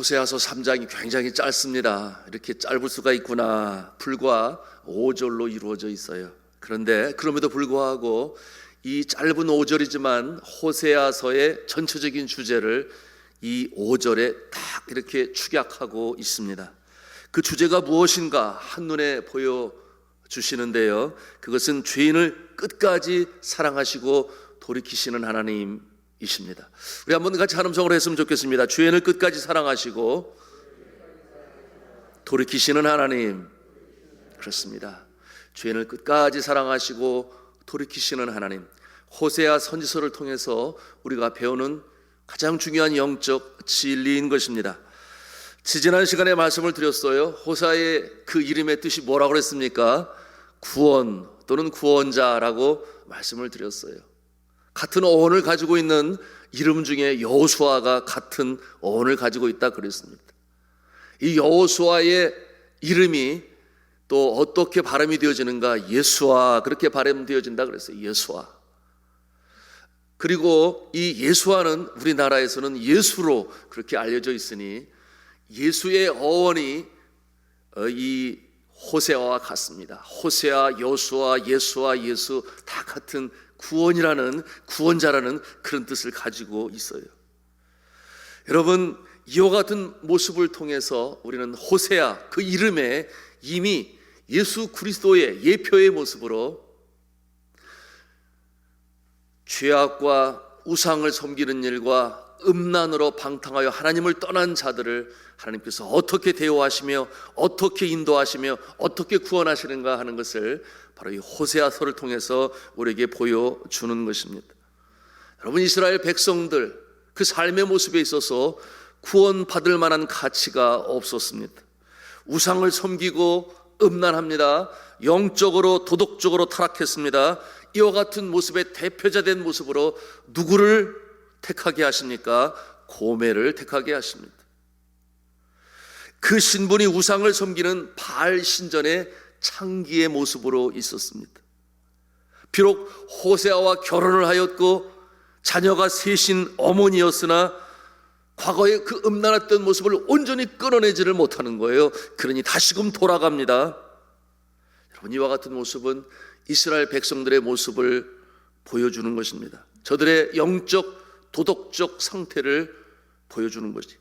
호세아서 3장이 굉장히 짧습니다. 이렇게 짧을 수가 있구나. 불과 5절로 이루어져 있어요. 그런데 그럼에도 불구하고 이 짧은 5절이지만 호세아서의 전체적인 주제를 이 5절에 딱 이렇게 축약하고 있습니다. 그 주제가 무엇인가 한눈에 보여주시는데요, 그것은 죄인을 끝까지 사랑하시고 돌이키시는 하나님이십니다. 우리 한번 같이 한음성으로 했으면 좋겠습니다. 죄인을 끝까지 사랑하시고 돌이키시는 하나님. 그렇습니다. 죄인을 끝까지 사랑하시고 돌이키시는 하나님. 호세아 선지서를 통해서 우리가 배우는 가장 중요한 영적 진리인 것입니다. 지난 시간에 말씀을 드렸어요. 호세아의 그 이름의 뜻이 뭐라고 그랬습니까? 구원 또는 구원자라고 말씀을 드렸어요. 같은 어원을 가지고 있는 이름 중에 여호수아가 같은 어원을 가지고 있다 그랬습니다. 이 여호수아의 이름이 또 어떻게 발음이 되어지는가? 예수아, 그렇게 발음되어진다 그랬어요. 예수아. 그리고 이 예수아는 우리나라에서는 예수로 그렇게 알려져 있으니 예수의 어원이 이 호세아와 같습니다. 호세아, 여수아, 예수아, 예수 다 같은 구원이라는, 구원자라는 그런 뜻을 가지고 있어요. 여러분, 이와 같은 모습을 통해서 우리는 호세아 그 이름에 이미 예수 그리스도의 예표의 모습으로 죄악과 우상을 섬기는 일과 음란으로 방탕하여 하나님을 떠난 자들을 하나님께서 어떻게 대우하시며 어떻게 인도하시며 어떻게 구원하시는가 하는 것을 바로 이 호세아서를 통해서 우리에게 보여주는 것입니다. 여러분, 이스라엘 백성들 그 삶의 모습에 있어서 구원받을 만한 가치가 없었습니다. 우상을 섬기고 음란합니다. 영적으로 도덕적으로 타락했습니다. 이와 같은 모습의 대표자된 모습으로 누구를 택하게 하십니까? 고멜을 택하게 하십니다. 그 신분이 우상을 섬기는 바알 신전의 창기의 모습으로 있었습니다. 비록 호세아와 결혼을 하였고 자녀가 셋인 어머니였으나 과거의 그 음란했던 모습을 온전히 끊어내지를 못하는 거예요. 그러니 다시금 돌아갑니다. 여러분, 이와 같은 모습은 이스라엘 백성들의 모습을 보여주는 것입니다. 저들의 영적 도덕적 상태를 보여주는 것이.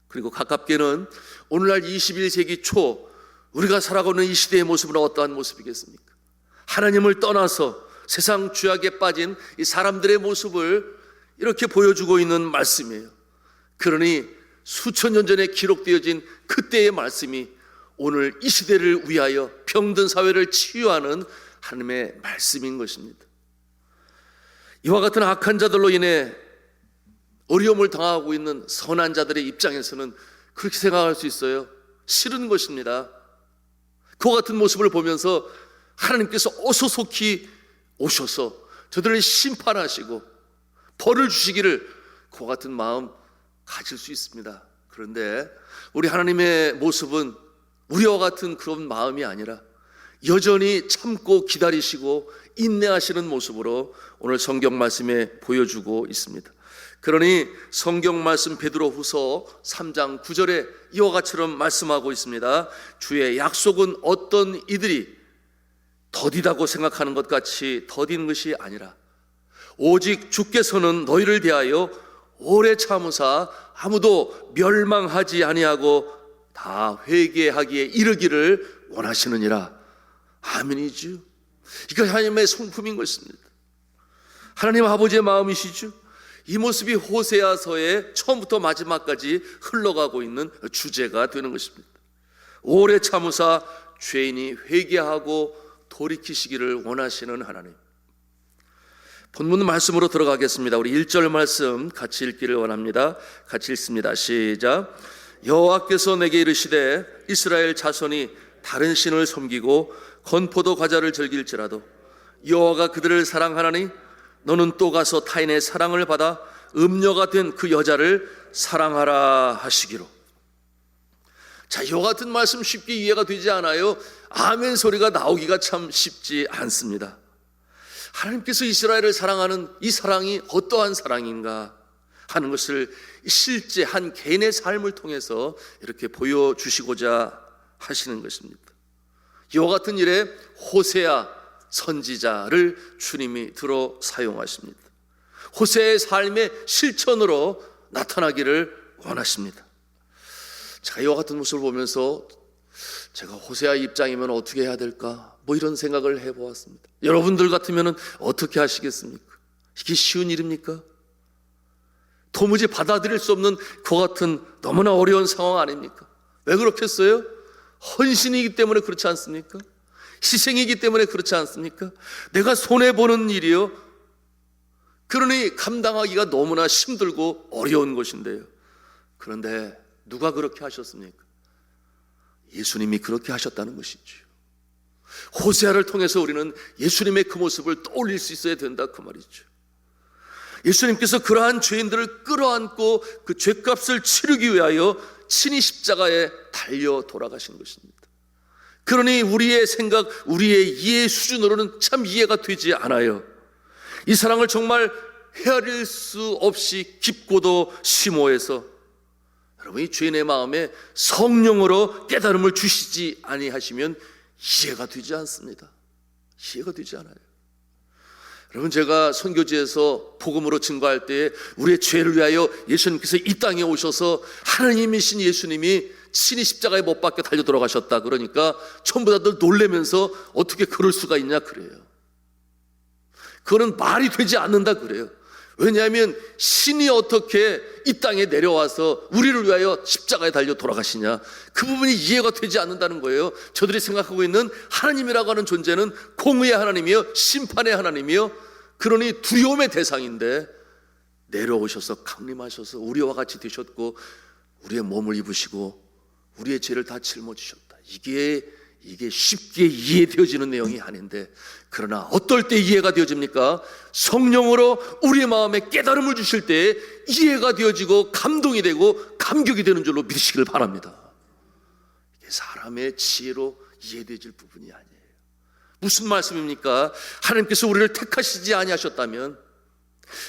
그리고 가깝게는 오늘날 21세기 초 우리가 살아가는 이 시대의 모습은 어떠한 모습이겠습니까? 하나님을 떠나서 세상 죄악에 빠진 이 사람들의 모습을 이렇게 보여주고 있는 말씀이에요. 그러니 수천 년 전에 기록되어진 그때의 말씀이 오늘 이 시대를 위하여 병든 사회를 치유하는 하나님의 말씀인 것입니다. 이와 같은 악한 자들로 인해 어려움을 당하고 있는 선한 자들의 입장에서는 그렇게 생각할 수 있어요. 싫은 것입니다. 그와 같은 모습을 보면서 하나님께서 어소속히 오셔서 저들을 심판하시고 벌을 주시기를 그와 같은 마음 가질 수 있습니다. 그런데 우리 하나님의 모습은 우리와 같은 그런 마음이 아니라 여전히 참고 기다리시고 인내하시는 모습으로 오늘 성경 말씀에 보여주고 있습니다. 그러니 성경 말씀 베드로후서 3장 9절에 이와 같이처럼 말씀하고 있습니다. 주의 약속은 어떤 이들이 더디다고 생각하는 것 같이 더딘 것이 아니라 오직 주께서는 너희를 대하여 오래 참으사 아무도 멸망하지 아니하고 다 회개하기에 이르기를 원하시느니라. 아멘이죠. 이거 하나님의 성품인 것입니다. 하나님 아버지의 마음이시죠. 이 모습이 호세아서의 처음부터 마지막까지 흘러가고 있는 주제가 되는 것입니다. 오래 참으사 죄인이 회개하고 돌이키시기를 원하시는 하나님. 본문 말씀으로 들어가겠습니다. 우리 1절 말씀 같이 읽기를 원합니다. 같이 읽습니다. 시작. 여호와께서 내게 이르시되 이스라엘 자손이 다른 신을 섬기고 건포도 과자를 즐길지라도 여호와가 그들을 사랑하나니 너는 또 가서 타인의 사랑을 받아 음녀가 된 그 여자를 사랑하라 하시기로. 자, 이와 같은 말씀 쉽게 이해가 되지 않아요. 아멘 소리가 나오기가 참 쉽지 않습니다. 하나님께서 이스라엘을 사랑하는 이 사랑이 어떠한 사랑인가? 하는 것을 실제 한 개인의 삶을 통해서 이렇게 보여주시고자 하시는 것입니다. 이와 같은 일에 호세아 선지자를 주님이 들어 사용하십니다. 호세아의 삶의 실천으로 나타나기를 원하십니다. 제가 이와 같은 모습을 보면서 제가 호세아의 입장이면 어떻게 해야 될까? 이런 생각을 해보았습니다. 여러분들 같으면 어떻게 하시겠습니까? 이게 쉬운 일입니까? 도무지 받아들일 수 없는 그와 같은 너무나 어려운 상황 아닙니까? 왜 그렇겠어요? 헌신이기 때문에 그렇지 않습니까? 희생이기 때문에 그렇지 않습니까? 내가 손해보는 일이요, 그러니 감당하기가 너무나 힘들고 어려운 것인데요. 그런데 누가 그렇게 하셨습니까? 예수님이 그렇게 하셨다는 것이죠. 호세아를 통해서 우리는 예수님의 그 모습을 떠올릴 수 있어야 된다, 그 말이죠. 예수님께서 그러한 죄인들을 끌어안고 그 죄값을 치르기 위하여 친히 십자가에 달려 돌아가신 것입니다. 그러니 우리의 생각, 우리의 이해 수준으로는 참 이해가 되지 않아요. 이 사랑을 정말 헤아릴 수 없이 깊고도 심오해서 여러분, 이 죄인의 마음에 성령으로 깨달음을 주시지 아니하시면 이해가 되지 않습니다. 이해가 되지 않아요. 여러분, 제가 선교지에서 복음으로 증거할 때에 우리의 죄를 위하여 예수님께서 이 땅에 오셔서 하나님이신 예수님이 친히 십자가에 못 박혀 달려 돌아가셨다 그러니까 전부 다들 놀라면서 어떻게 그럴 수가 있냐 그래요. 그거는 말이 되지 않는다 그래요. 왜냐하면 신이 어떻게 이 땅에 내려와서 우리를 위하여 십자가에 달려 돌아가시냐, 그 부분이 이해가 되지 않는다는 거예요. 저들이 생각하고 있는 하나님이라고 하는 존재는 공의의 하나님이요, 심판의 하나님이요, 그러니 두려움의 대상인데 내려오셔서 강림하셔서 우리와 같이 되셨고 우리의 몸을 입으시고 우리의 죄를 다 짊어지셨다. 이게 쉽게 이해되어지는 내용이 아닌데, 그러나 어떨 때 이해가 되어집니까? 성령으로 우리의 마음에 깨달음을 주실 때 이해가 되어지고 감동이 되고 감격이 되는 줄로 믿으시길 바랍니다. 이게 사람의 지혜로 이해되어질 부분이 아니에요. 무슨 말씀입니까? 하나님께서 우리를 택하시지 아니하셨다면,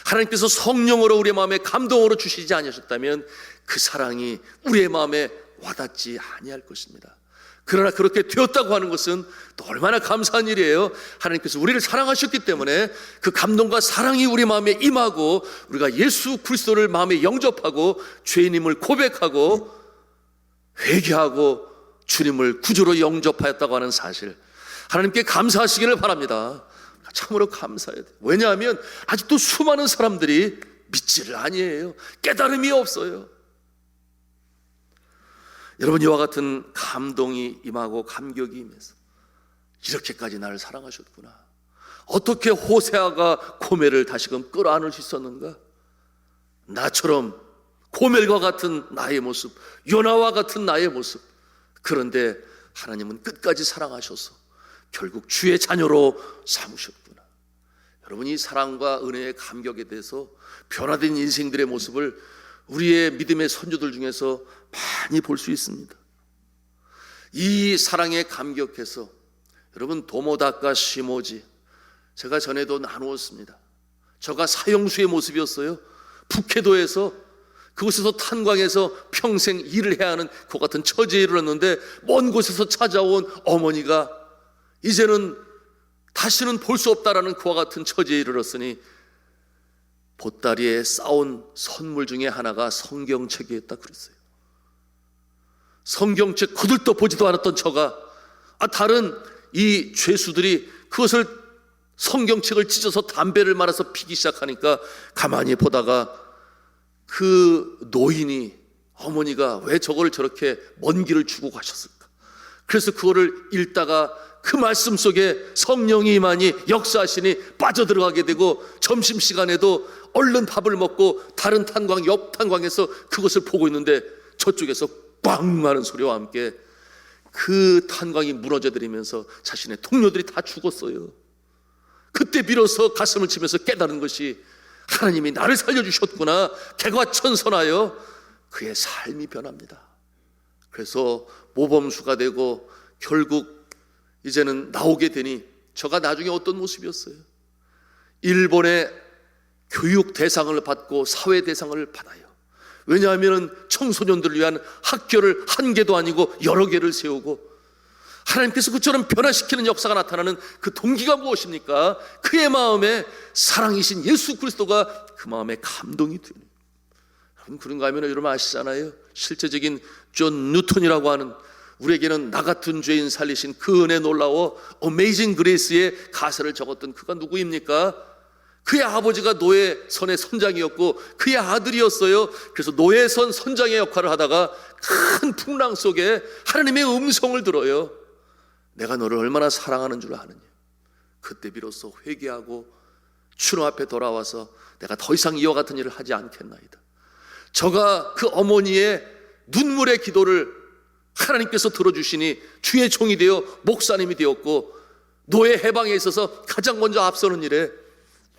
하나님께서 성령으로 우리의 마음에 감동으로 주시지 아니하셨다면 그 사랑이 우리의 마음에 와닿지 아니할 것입니다. 그러나 그렇게 되었다고 하는 것은 또 얼마나 감사한 일이에요. 하나님께서 우리를 사랑하셨기 때문에 그 감동과 사랑이 우리 마음에 임하고 우리가 예수 그리스도를 마음에 영접하고 죄인임을 고백하고 회개하고 주님을 구주로 영접하였다고 하는 사실, 하나님께 감사하시기를 바랍니다. 참으로 감사해야 돼요. 왜냐하면 아직도 수많은 사람들이 믿지를 아니에요. 깨달음이 없어요. 여러분, 이와 같은 감동이 임하고 감격이 임해서 이렇게까지 나를 사랑하셨구나. 어떻게 호세아가 고멜을 다시금 끌어안을 수 있었는가? 나처럼 고멜과 같은 나의 모습, 요나와 같은 나의 모습. 그런데 하나님은 끝까지 사랑하셔서 결국 주의 자녀로 삼으셨구나. 여러분, 이 사랑과 은혜의 감격에 대해서 변화된 인생들의 모습을 우리의 믿음의 선조들 중에서 많이 볼 수 있습니다. 이 사랑에 감격해서 여러분, 도모다카 시모지, 제가 전에도 나누었습니다. 저가 사형수의 모습이었어요. 북해도에서 그곳에서 탄광에서 평생 일을 해야 하는 그 같은 처지에 이르렀는데 먼 곳에서 찾아온 어머니가 이제는 다시는 볼 수 없다라는 그와 같은 처지에 이르렀으니 보따리에 싸온 선물 중에 하나가 성경책이었다 그랬어요. 성경책 거들떠 보지도 않았던 저가 다른 이 죄수들이 그것을 성경책을 찢어서 담배를 말아서 피기 시작하니까 가만히 보다가 그 노인이, 어머니가 왜 저거를 저렇게 먼 길을 주고 가셨을까? 그래서 그거를 읽다가 그 말씀 속에 성령이 임하니 역사하시니 빠져들어가게 되고 점심시간에도 얼른 밥을 먹고 다른 탄광, 옆 탄광에서 그것을 보고 있는데 저쪽에서 꽝 하는 소리와 함께 그 탄광이 무너져 내리면서 자신의 동료들이 다 죽었어요. 그때 비로소 가슴을 치면서 깨달은 것이 하나님이 나를 살려주셨구나. 개과천선하여 그의 삶이 변합니다. 그래서 모범수가 되고 결국 이제는 나오게 되니 저가 나중에 어떤 모습이었어요? 일본의 교육 대상을 받고 사회 대상을 받아요. 왜냐하면 청소년들을 위한 학교를 한 개도 아니고 여러 개를 세우고, 하나님께서 그처럼 변화시키는 역사가 나타나는 그 동기가 무엇입니까? 그의 마음에 사랑이신 예수 그리스도가 그 마음에 감동이 되는. 그런가 하면 여러분 아시잖아요. 실제적인 존 뉴턴이라고 하는, 우리에게는 나 같은 죄인 살리신 그 은혜 놀라워 어메이징 그레이스의 가사를 적었던 그가 누구입니까? 그의 아버지가 노예선의 선장이었고 그의 아들이었어요. 그래서 노예선 선장의 역할을 하다가 큰 풍랑 속에 하나님의 음성을 들어요. 내가 너를 얼마나 사랑하는 줄 아느냐. 그때 비로소 회개하고 주님 앞에 돌아와서 내가 더 이상 이와 같은 일을 하지 않겠나이다. 저가 그 어머니의 눈물의 기도를 하나님께서 들어주시니 주의 종이 되어 목사님이 되었고, 노예 해방에 있어서 가장 먼저 앞서는 일에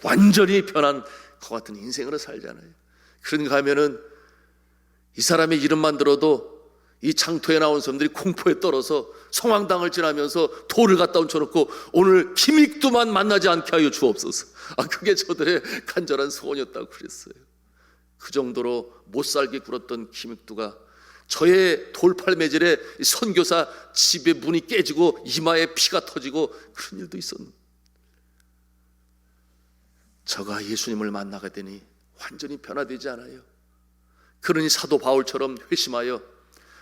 완전히 변한 것 같은 인생으로 살잖아요. 그런가 하면은 이 사람의 이름만 들어도 이 장터에 나온 사람들이 공포에 떨어서 성황당을 지나면서 돌을 갖다 얹혀놓고 오늘 김익두만 만나지 않게 하여 주옵소서. 그게 저들의 간절한 소원이었다고 그랬어요. 그 정도로 못살게 굴었던 김익두가 저의 돌팔매질에 선교사 집의 문이 깨지고 이마에 피가 터지고 그런 일도 있었는데, 저가 예수님을 만나게 되니 완전히 변화되지 않아요. 그러니 사도 바울처럼 회심하여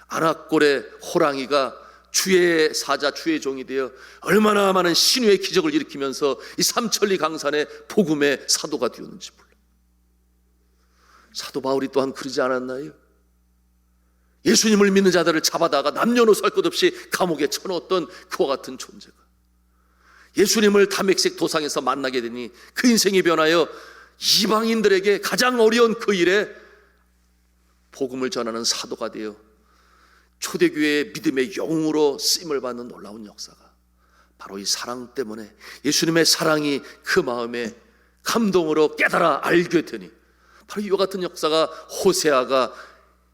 아낙골의 호랑이가 주의 사자, 주의 종이 되어 얼마나 많은 신유의 기적을 일으키면서 이 삼천리 강산의 복음의 사도가 되었는지 몰라. 사도 바울이 또한 그러지 않았나요? 예수님을 믿는 자들을 잡아다가 남녀노소 할 것 없이 감옥에 쳐넣었던 그와 같은 존재가 예수님을 다메섹 도상에서 만나게 되니 그 인생이 변하여 이방인들에게 가장 어려운 그 일에 복음을 전하는 사도가 되어 초대교회의 믿음의 영웅으로 쓰임을 받는 놀라운 역사가 바로 이 사랑 때문에, 예수님의 사랑이 그 마음에 감동으로 깨달아 알게 되니, 바로 이와 같은 역사가 호세아가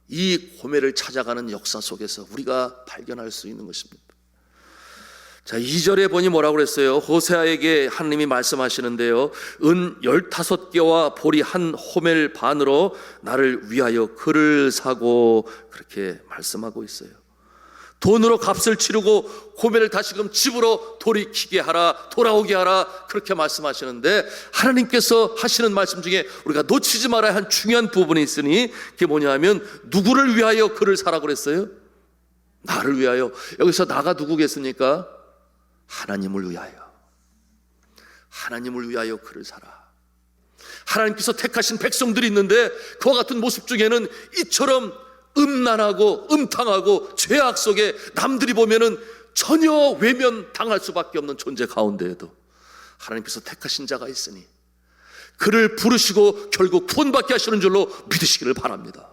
이 고멜을 찾아가는 역사 속에서 우리가 발견할 수 있는 것입니다. 자, 2절에 보니 뭐라고 그랬어요? 호세아에게 하나님이 말씀하시는데요, 은 15개와 보리 한 호멜 반으로 나를 위하여 그를 사고, 그렇게 말씀하고 있어요. 돈으로 값을 치르고 고멜을 다시금 집으로 돌이키게 하라, 돌아오게 하라, 그렇게 말씀하시는데, 하나님께서 하시는 말씀 중에 우리가 놓치지 말아야 할 중요한 부분이 있으니 그게 뭐냐 하면, 누구를 위하여 그를 사라고 그랬어요? 나를 위하여. 여기서 나가 누구겠습니까? 하나님을 위하여. 하나님을 위하여 그를 사라. 하나님께서 택하신 백성들이 있는데 그와 같은 모습 중에는 이처럼 음란하고 음탕하고 죄악 속에 남들이 보면은 전혀 외면당할 수밖에 없는 존재 가운데에도 하나님께서 택하신 자가 있으니 그를 부르시고 결국 구원받게 하시는 줄로 믿으시기를 바랍니다.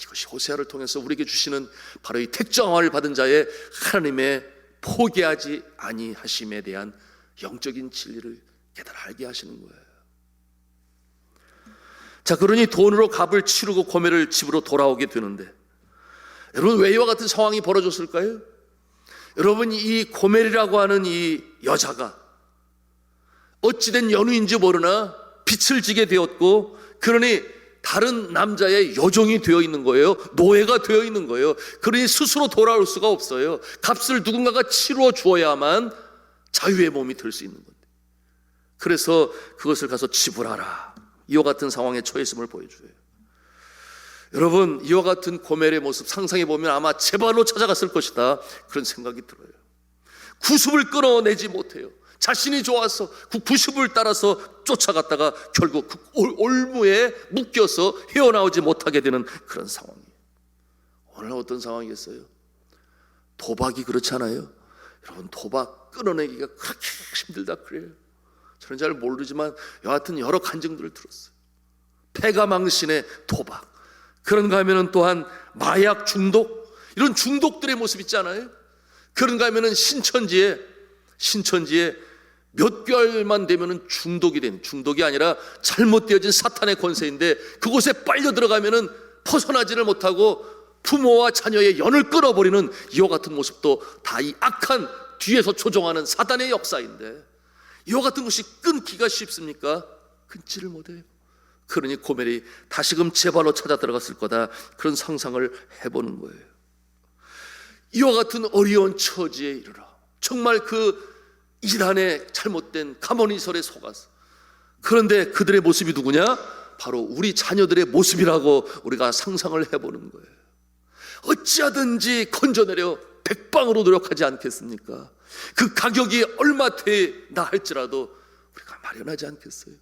이것이 호세아를 통해서 우리에게 주시는 바로 이 택정함을 받은 자의 하나님의 포기하지 아니하심에 대한 영적인 진리를 깨달아 알게 하시는 거예요. 자, 그러니 돈으로 값을 치르고 고멜을 집으로 돌아오게 되는데, 여러분 왜 이와 같은 상황이 벌어졌을까요? 여러분, 이 고멜이라고 하는 이 여자가 어찌된 연우인지 모르나 빛을 지게 되었고, 그러니 다른 남자의 여종이 되어 있는 거예요. 노예가 되어 있는 거예요. 그러니 스스로 돌아올 수가 없어요. 값을 누군가가 치루어 주어야만 자유의 몸이 될 수 있는 건데, 그래서 그것을 가서 지불하라, 이와 같은 상황에 처했음을 보여줘요. 여러분, 이와 같은 고멜의 모습 상상해 보면 아마 제 발로 찾아갔을 것이다, 그런 생각이 들어요. 구습을 끊어내지 못해요. 자신이 좋아서 그 구습을 따라서 쫓아갔다가 결국 그 올무에 묶여서 헤어나오지 못하게 되는 그런 상황이에요. 오늘 어떤 상황이겠어요? 도박이 그렇잖아요. 여러분, 도박 끊어내기가 그렇게 힘들다 그래요. 저는 잘 모르지만 여하튼 여러 간증들을 들었어요. 패가망신의 도박, 그런가 하면은 또한 마약 중독, 이런 중독들의 모습 있잖아요. 그런가 하면은 신천지에 몇 개월만 되면은 중독이 아니라 잘못되어진 사탄의 권세인데, 그곳에 빨려 들어가면은 벗어나지를 못하고 부모와 자녀의 연을 끊어버리는 이와 같은 모습도 다 이 악한 뒤에서 조종하는 사단의 역사인데, 이와 같은 것이 끊기가 쉽습니까? 끊지를 못해요. 그러니 고멜이 다시금 제 발로 찾아 들어갔을 거다, 그런 상상을 해보는 거예요. 이와 같은 어려운 처지에 이르러 정말 그 이란의 잘못된 가모니설에 속아서, 그런데 그들의 모습이 누구냐? 바로 우리 자녀들의 모습이라고 우리가 상상을 해보는 거예요. 어찌하든지 건져내려 백방으로 노력하지 않겠습니까? 그 가격이 얼마 되나 할지라도 우리가 마련하지 않겠어요?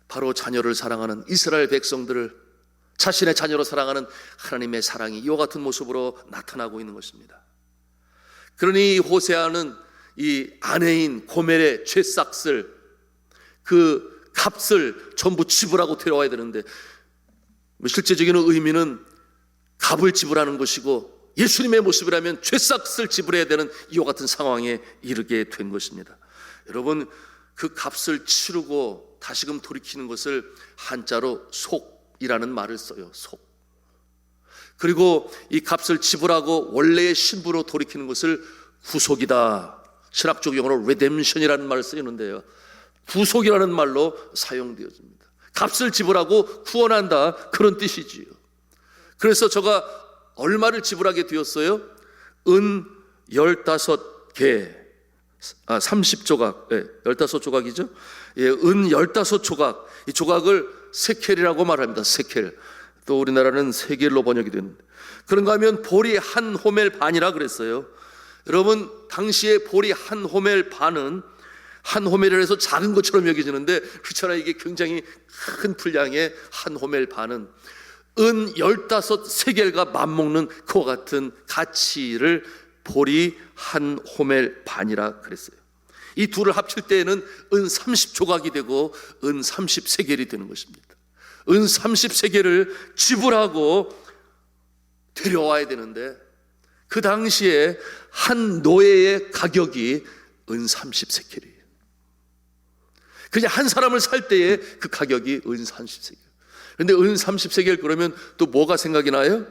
바로 자녀를 사랑하는 이스라엘 백성들을 자신의 자녀로 사랑하는 하나님의 사랑이 이와 같은 모습으로 나타나고 있는 것입니다. 그러니 호세아는 이 아내인 고멜의 죄싹을, 그 값을 전부 지불하고 데려와야 되는데, 실제적인 의미는 값을 지불하는 것이고 예수님의 모습이라면 죄싹을 지불해야 되는 이와 같은 상황에 이르게 된 것입니다. 여러분, 그 값을 치르고 다시금 돌이키는 것을 한자로 속이라는 말을 써요. 속. 그리고 이 값을 지불하고 원래의 신부로 돌이키는 것을 구속이다, 신학적 용어로 redemption이라는 말을 쓰는데요, 구속이라는 말로 사용되어집니다. 값을 지불하고 구원한다, 그런 뜻이지요. 그래서 제가 얼마를 지불하게 되었어요? 은 15개, 30조각, 15조각이죠. 예, 은 15조각, 이 조각을 세켈이라고 말합니다. 세켈. 또 우리나라는 세겔로 번역이 되는데, 그런가 하면 보리 한 호멜 반이라 그랬어요. 여러분, 당시에 보리 한 호멜 반은, 한 호멜을 해서 작은 것처럼 여겨지는데 그렇잖아요. 이게 굉장히 큰 분량의 한 호멜 반은 은 15세겔과 맞먹는 그와 같은 가치를 보리 한 호멜 반이라 그랬어요. 이 둘을 합칠 때에는 은 30조각이 되고 은 30세겔이 되는 것입니다. 은 30세겔을 지불하고 데려와야 되는데, 그 당시에 한 노예의 가격이 은 30세겔이에요. 그냥 한 사람을 살 때에 그 가격이 은 30세겔. 그런데 은 30세겔 그러면 또 뭐가 생각이 나요?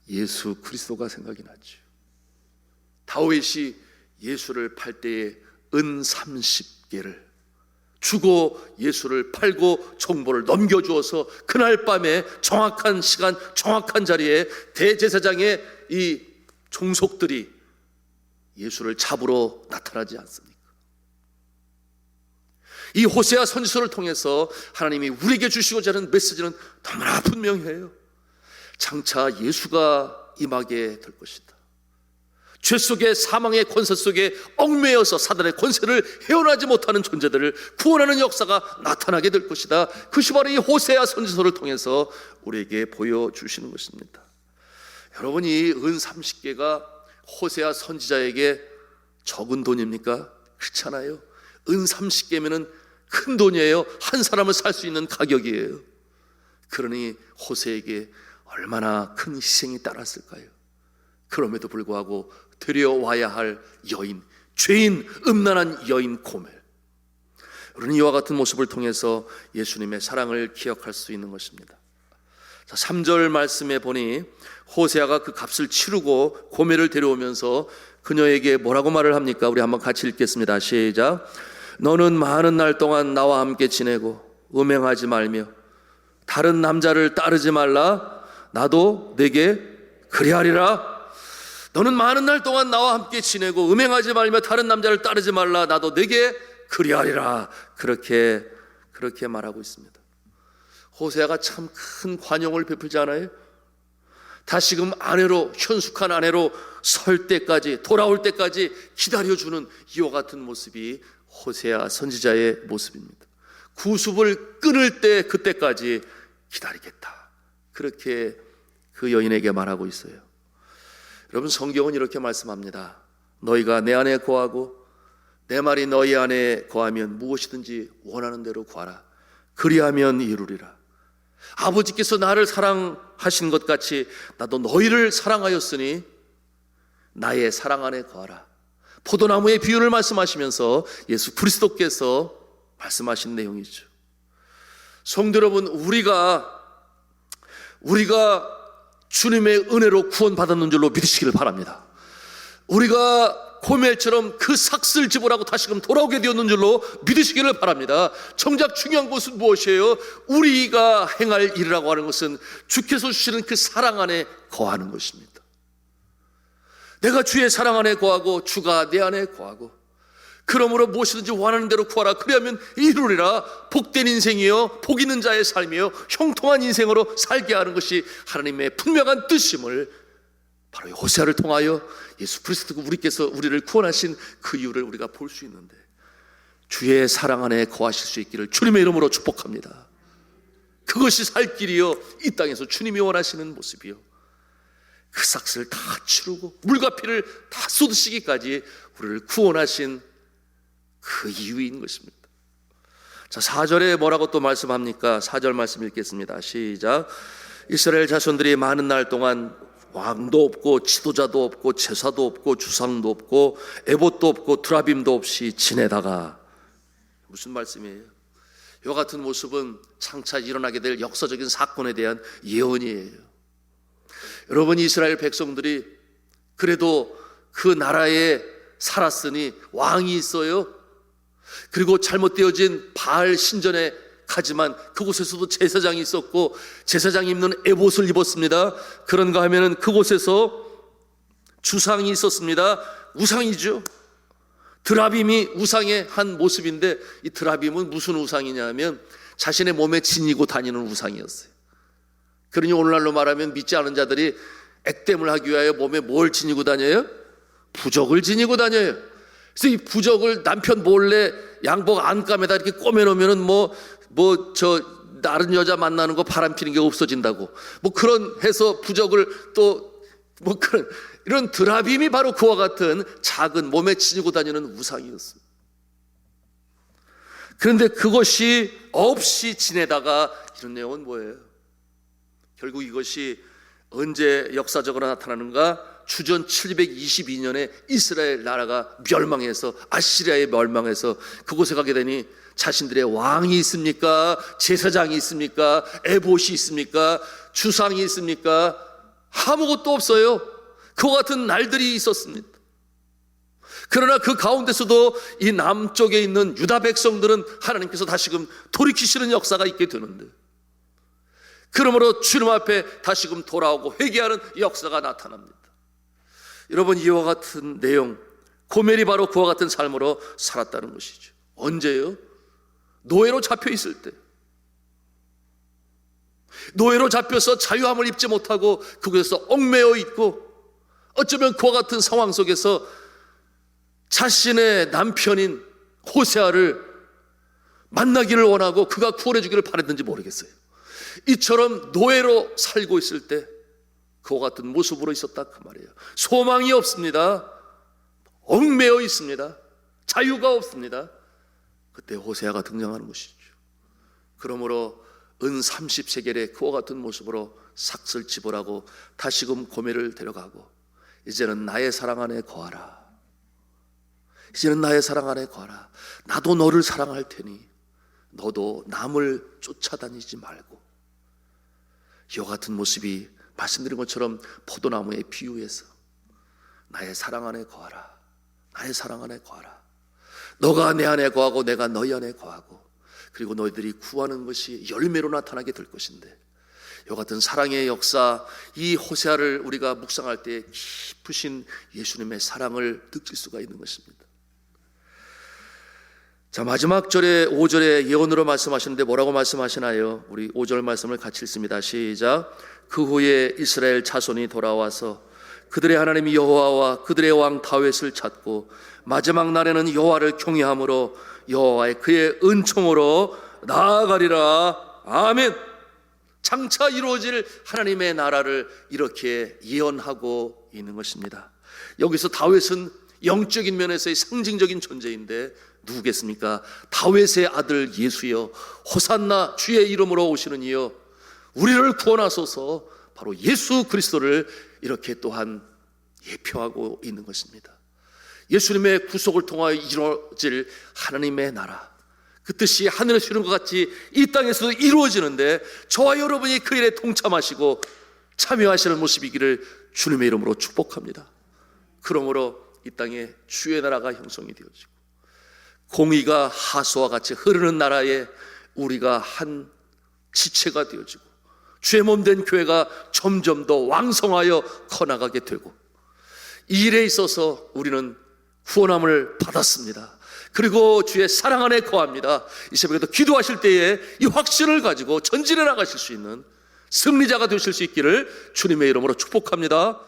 예수 그리스도가 생각이 나죠. 다윗이 예수를 팔 때에 은 30개를 주고 예수를 팔고 정보를 넘겨주어서 그날 밤에 정확한 시간, 정확한 자리에 대제사장의 이 종속들이 예수를 잡으러 나타나지 않습니까? 이 호세아 선지서를 통해서 하나님이 우리에게 주시고자 하는 메시지는 너무나 분명해요. 장차 예수가 임하게 될 것이다. 죄 속에, 사망의 권세 속에 얽매여서 사단의 권세를 헤어나지 못하는 존재들을 구원하는 역사가 나타나게 될 것이다. 그것이 바로 이 호세아 선지서를 통해서 우리에게 보여주시는 것입니다. 여러분, 이 은 30개가 호세아 선지자에게 적은 돈입니까? 그렇잖아요. 은 30개면은 큰 돈이에요. 한 사람을 살 수 있는 가격이에요. 그러니 호세에게 얼마나 큰 희생이 따랐을까요? 그럼에도 불구하고 데려와야 할 여인, 죄인, 음란한 여인 고멜, 우리는 이와 같은 모습을 통해서 예수님의 사랑을 기억할 수 있는 것입니다. 자, 3절 말씀에 보니 호세아가 그 값을 치르고 고멜을 데려오면서 그녀에게 뭐라고 말을 합니까? 우리 한번 같이 읽겠습니다. 시작. 너는 많은 날 동안 나와 함께 지내고 음행하지 말며 다른 남자를 따르지 말라. 나도 내게 그리하리라. 너는 많은 날 동안 나와 함께 지내고 음행하지 말며 다른 남자를 따르지 말라. 나도 내게 그리하리라. 그렇게 말하고 있습니다. 호세아가 참 큰 관용을 베풀지 않아요? 다시금 아내로, 현숙한 아내로 설 때까지, 돌아올 때까지 기다려주는 이와 같은 모습이 호세아 선지자의 모습입니다. 구습을 끊을 때 그때까지 기다리겠다, 그렇게 그 여인에게 말하고 있어요. 여러분, 성경은 이렇게 말씀합니다. 너희가 내 안에 거하고 내 말이 너희 안에 거하면 무엇이든지 원하는 대로 구하라. 그리하면 이루리라. 아버지께서 나를 사랑하신 것 같이 나도 너희를 사랑하였으니 나의 사랑 안에 거하라. 포도나무의 비유를 말씀하시면서 예수 그리스도께서 말씀하신 내용이죠. 성도 여러분, 우리가 주님의 은혜로 구원받았는 줄로 믿으시기를 바랍니다. 우리가 고멜처럼 그 삭슬 집으라고 다시금 돌아오게 되었는 줄로 믿으시기를 바랍니다. 정작 중요한 것은 무엇이에요? 우리가 행할 일이라고 하는 것은 주께서 주시는 그 사랑 안에 거하는 것입니다. 내가 주의 사랑 안에 거하고 주가 내 안에 거하고, 그러므로 무엇이든지 원하는 대로 구하라. 그리하면 이루리라. 복된 인생이요, 복 있는 자의 삶이요, 형통한 인생으로 살게 하는 것이 하나님의 분명한 뜻임을 바로 호세아를 통하여 예수 그리스도가 우리께서 우리를 구원하신 그 이유를 우리가 볼 수 있는데, 주의 사랑 안에 거하실 수 있기를 주님의 이름으로 축복합니다. 그것이 살 길이요, 이 땅에서 주님이 원하시는 모습이요, 그 삭슬을 다 치르고 물과 피를 다 쏟으시기까지 우리를 구원하신 그 이유인 것입니다. 자, 4절에 뭐라고 또 말씀합니까? 4절 말씀 읽겠습니다. 시작. 이스라엘 자손들이 많은 날 동안 왕도 없고 지도자도 없고 제사도 없고 주상도 없고 에봇도 없고 드라빔도 없이 지내다가, 무슨 말씀이에요? 이와 같은 모습은 장차 일어나게 될 역사적인 사건에 대한 예언이에요. 여러분, 이스라엘 백성들이 그래도 그 나라에 살았으니 왕이 있어요. 그리고 잘못되어진 바알 신전에 가지만 그곳에서도 제사장이 있었고 제사장이 입는 에봇을 입었습니다. 그런가 하면은 그곳에서 주상이 있었습니다. 우상이죠. 드라빔이 우상의 한 모습인데, 이 드라빔은 무슨 우상이냐면 자신의 몸에 지니고 다니는 우상이었어요. 그러니 오늘날로 말하면 믿지 않은 자들이 액땜을 하기 위하여 몸에 뭘 지니고 다녀요? 부적을 지니고 다녀요. 그래서 이 부적을 남편 몰래 양복 안감에다 이렇게 꼬매놓으면은 다른 여자 만나는 거 바람 피는 게 없어진다고, 그런 해서 부적을 또 그런, 이런 드라빔이 바로 그와 같은 작은 몸에 지니고 다니는 우상이었어요. 그런데 그것이 없이 지내다가 이런 내용은 뭐예요? 결국 이것이 언제 역사적으로 나타나는가? 주전 722년에 이스라엘 나라가 멸망해서, 아시리아에 멸망해서 그곳에 가게 되니 자신들의 왕이 있습니까? 제사장이 있습니까? 에봇이 있습니까? 주상이 있습니까? 아무것도 없어요. 그와 같은 날들이 있었습니다. 그러나 그 가운데서도 이 남쪽에 있는 유다 백성들은 하나님께서 다시금 돌이키시는 역사가 있게 되는데, 그러므로 주님 앞에 다시금 돌아오고 회개하는 역사가 나타납니다. 여러분, 이와 같은 내용, 고멜이 바로 그와 같은 삶으로 살았다는 것이죠. 언제요? 노예로 잡혀 있을 때. 노예로 잡혀서 자유함을 입지 못하고 그곳에서 얽매여 있고, 어쩌면 그와 같은 상황 속에서 자신의 남편인 호세아를 만나기를 원하고 그가 구원해 주기를 바랬는지 모르겠어요. 이처럼 노예로 살고 있을 때 그와 같은 모습으로 있었다 그 말이에요. 소망이 없습니다. 얽매여 있습니다. 자유가 없습니다. 그때 호세아가 등장하는 것이죠. 그러므로 은 30세겔에 그와 같은 모습으로 삭슬 집으라고 다시금 고멜을 데려가고, 이제는 나의 사랑 안에 거하라. 이제는 나의 사랑 안에 거하라. 나도 너를 사랑할 테니 너도 남을 쫓아다니지 말고. 이와 같은 모습이 말씀드린 것처럼 포도나무에 비유해서 나의 사랑 안에 거하라. 나의 사랑 안에 거하라. 너가 내 안에 거하고 내가 너희 안에 거하고, 그리고 너희들이 구하는 것이 열매로 나타나게 될 것인데, 이와 같은 사랑의 역사, 이 호세아를 우리가 묵상할 때 깊으신 예수님의 사랑을 느낄 수가 있는 것입니다. 자, 마지막 절에 5절에 예언으로 말씀하시는데 뭐라고 말씀하시나요? 우리 5절 말씀을 같이 읽습니다. 시작. 그 후에 이스라엘 자손이 돌아와서 그들의 하나님 여호와와 그들의 왕 다윗을 찾고 마지막 날에는 여호와를 경외함으로 여호와의 그의 은총으로 나아가리라. 아멘. 장차 이루어질 하나님의 나라를 이렇게 예언하고 있는 것입니다. 여기서 다윗은 영적인 면에서의 상징적인 존재인데 누구겠습니까? 다윗의 아들 예수여, 호산나, 주의 이름으로 오시는 이여, 우리를 구원하소서. 바로 예수 그리스도를 이렇게 또한 예표하고 있는 것입니다. 예수님의 구속을 통하여 이루어질 하나님의 나라, 그 뜻이 하늘에서 이룬 것 같이 이 땅에서도 이루어지는데 저와 여러분이 그 일에 동참하시고 참여하시는 모습이기를 주님의 이름으로 축복합니다. 그러므로 이 땅에 주의 나라가 형성이 되어지고 공의가 하수와 같이 흐르는 나라에 우리가 한 지체가 되어지고 주의 몸된 교회가 점점 더 왕성하여 커나가게 되고, 이 일에 있어서 우리는 구원함을 받았습니다. 그리고 주의 사랑 안에 거합니다. 이 새벽에도 기도하실 때에 이 확신을 가지고 전진해 나가실 수 있는 승리자가 되실 수 있기를 주님의 이름으로 축복합니다.